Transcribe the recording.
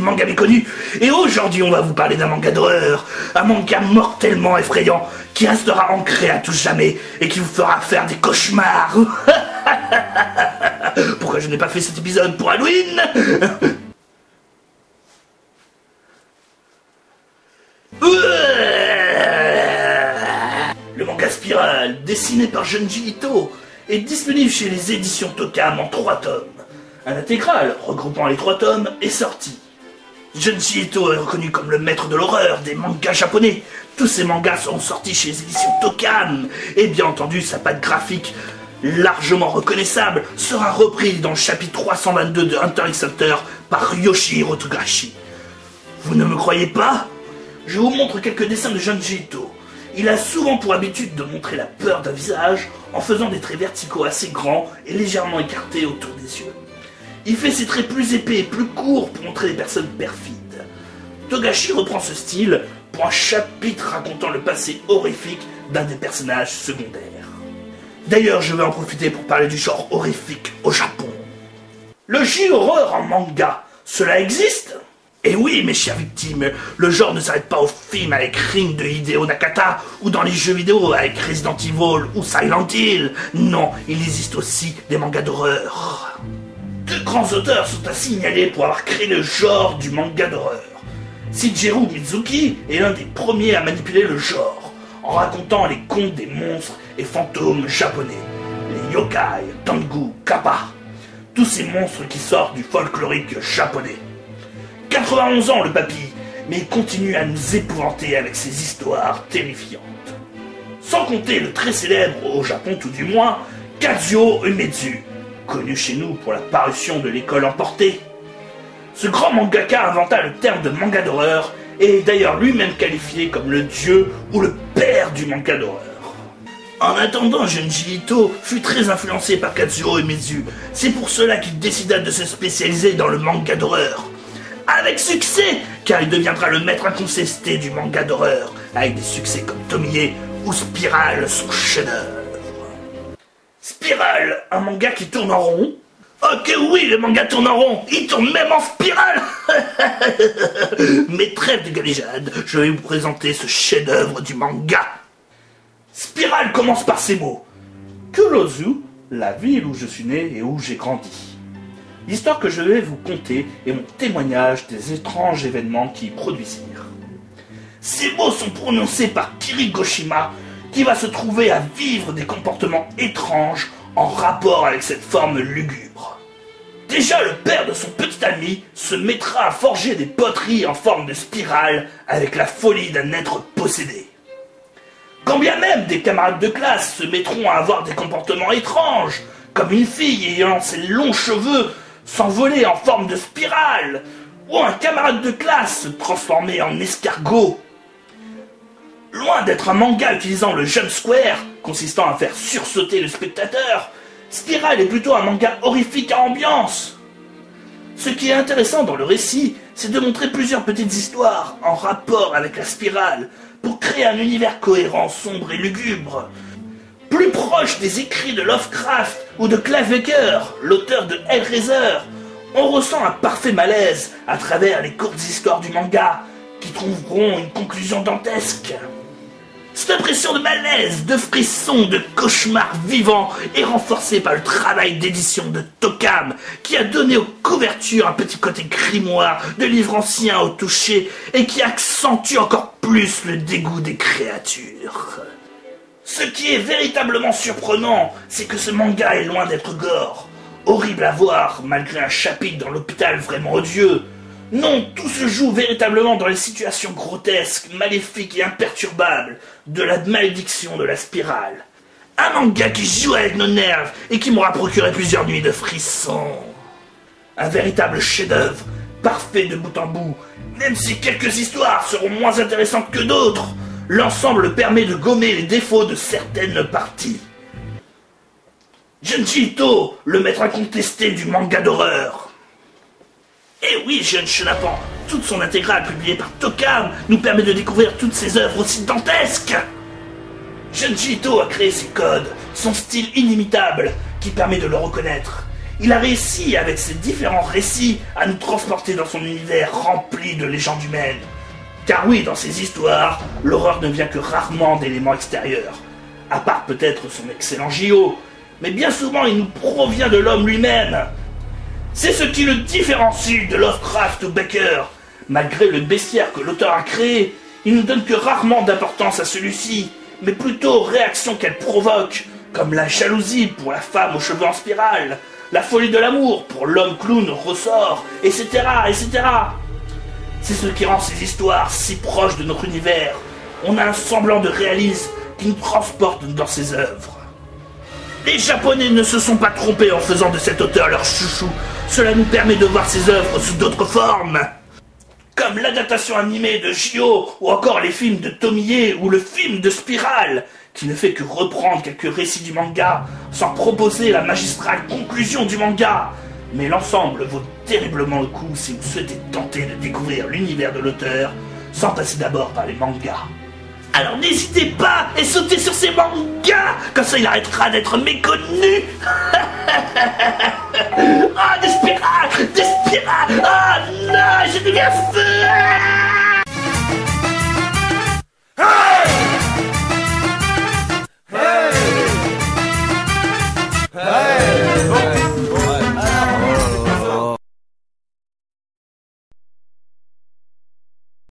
manga méconnu. Et aujourd'hui, on va vous parler d'un manga d'horreur, un manga mortellement effrayant, qui restera ancré à tout jamais et qui vous fera faire des cauchemars. Pourquoi je n'ai pas fait cet épisode pour Halloween? Le manga Spirale, dessiné par Junji Ito, est disponible chez les éditions Tonkam en 3 tomes. Un intégral, regroupant les 3 tomes, est sorti. Junji Ito est reconnu comme le maître de l'horreur des mangas japonais. Tous ces mangas seront sortis chez les éditions Tonkam. Et bien entendu, sa patte graphique, largement reconnaissable, sera repris dans le chapitre 322 de Hunter x Hunter par Yoshihiro Togashi. Vous ne me croyez pas? Je vous montre quelques dessins de Junji Ito. Il a souvent pour habitude de montrer la peur d'un visage en faisant des traits verticaux assez grands et légèrement écartés autour des yeux. Il fait ses traits plus épais et plus courts pour montrer les personnes perfides. Togashi reprend ce style pour un chapitre racontant le passé horrifique d'un des personnages secondaires. D'ailleurs, je vais en profiter pour parler du genre horrifique au Japon. Le J-horror en manga, cela existe? Et oui, mes chères victimes, le genre ne s'arrête pas aux films avec Ring de Hideo Nakata ou dans les jeux vidéo avec Resident Evil ou Silent Hill. Non, il existe aussi des mangas d'horreur. 2 grands auteurs sont à signaler pour avoir créé le genre du manga d'horreur. Shigeru Mizuki est l'un des premiers à manipuler le genre, en racontant les contes des monstres et fantômes japonais, les yokai, tangu, kappa, tous ces monstres qui sortent du folklorique japonais. 91 ans le papy, mais il continue à nous épouvanter avec ses histoires terrifiantes. Sans compter le très célèbre, au Japon tout du moins, Kazuo Umezu, connu chez nous pour la parution de l'École emportée. Ce grand mangaka inventa le terme de manga d'horreur et est d'ailleurs lui-même qualifié comme le dieu ou le père du manga d'horreur. En attendant, Junji Ito fut très influencé par Kazuo Umezu. C'est pour cela qu'il décida de se spécialiser dans le manga d'horreur. Avec succès, car il deviendra le maître incontesté du manga d'horreur, avec des succès comme Tomie ou Spirale, son chef-d'œuvre. Spirale, un manga qui tourne en rond. Ok oui, le manga tourne en rond, il tourne même en spirale. Mais trêve de galéjade, je vais vous présenter ce chef-d'œuvre du manga. Spirale commence par ces mots. Kurozu, la ville où je suis né et où j'ai grandi. L'histoire que je vais vous conter est mon témoignage des étranges événements qui y produisirent. Ces mots sont prononcés par Kirigoshima, qui va se trouver à vivre des comportements étranges en rapport avec cette forme lugubre. Déjà, le père de son petit ami se mettra à forger des poteries en forme de spirale avec la folie d'un être possédé. Quand bien même des camarades de classe se mettront à avoir des comportements étranges, comme une fille ayant ses longs cheveux s'envoler en forme de spirale, ou un camarade de classe se transformer en escargot. Loin d'être un manga utilisant le jump square, consistant à faire sursauter le spectateur, Spirale est plutôt un manga horrifique à ambiance. Ce qui est intéressant dans le récit, c'est de montrer plusieurs petites histoires en rapport avec la spirale, pour créer un univers cohérent, sombre et lugubre. Plus proche des écrits de Lovecraft ou de Clive Barker, l'auteur de Hellraiser, on ressent un parfait malaise à travers les courtes histoires du manga, qui trouveront une conclusion dantesque. Cette impression de malaise, de frisson, de cauchemar vivant est renforcée par le travail d'édition de Tonkam, qui a donné aux couvertures un petit côté grimoire de livres anciens au toucher et qui accentue encore plus le dégoût des créatures. Ce qui est véritablement surprenant, c'est que ce manga est loin d'être gore, horrible à voir malgré un chapitre dans l'hôpital vraiment odieux. Non, tout se joue véritablement dans les situations grotesques, maléfiques et imperturbables de la malédiction de la spirale. Un manga qui joue avec nos nerfs et qui m'aura procuré plusieurs nuits de frissons. Un véritable chef-d'œuvre, parfait de bout en bout, même si quelques histoires seront moins intéressantes que d'autres. L'ensemble permet de gommer les défauts de certaines parties. Junji Ito, le maître incontesté du manga d'horreur. Et oui, jeune chenapan, toute son intégrale publiée par Tonkam nous permet de découvrir toutes ses œuvres aussi dantesques. Junji Ito a créé ses codes, son style inimitable qui permet de le reconnaître. Il a réussi, avec ses différents récits, à nous transporter dans son univers rempli de légendes humaines. Car oui, dans ses histoires, l'horreur ne vient que rarement d'éléments extérieurs, à part peut-être son excellent JO, mais bien souvent il nous provient de l'homme lui-même. C'est ce qui le différencie de Lovecraft ou Baker. Malgré le bestiaire que l'auteur a créé, il ne donne que rarement d'importance à celui-ci, mais plutôt aux réactions qu'elle provoque, comme la jalousie pour la femme aux cheveux en spirale, la folie de l'amour pour l'homme clown au ressort, etc., etc. C'est ce qui rend ces histoires si proches de notre univers. On a un semblant de réalisme qui nous transporte dans ses œuvres. Les Japonais ne se sont pas trompés en faisant de cet auteur leur chouchou. Cela nous permet de voir ses œuvres sous d'autres formes, comme l'adaptation animée de J.O. ou encore les films de Tomie ou le film de Spirale, qui ne fait que reprendre quelques récits du manga sans proposer la magistrale conclusion du manga. Mais l'ensemble vaut terriblement le coup si vous souhaitez tenter de découvrir l'univers de l'auteur sans passer d'abord par les mangas. Alors n'hésitez pas et sautez sur ces mangas, comme ça il arrêtera d'être méconnu. Ah, des spirales, ah non, je deviens fou.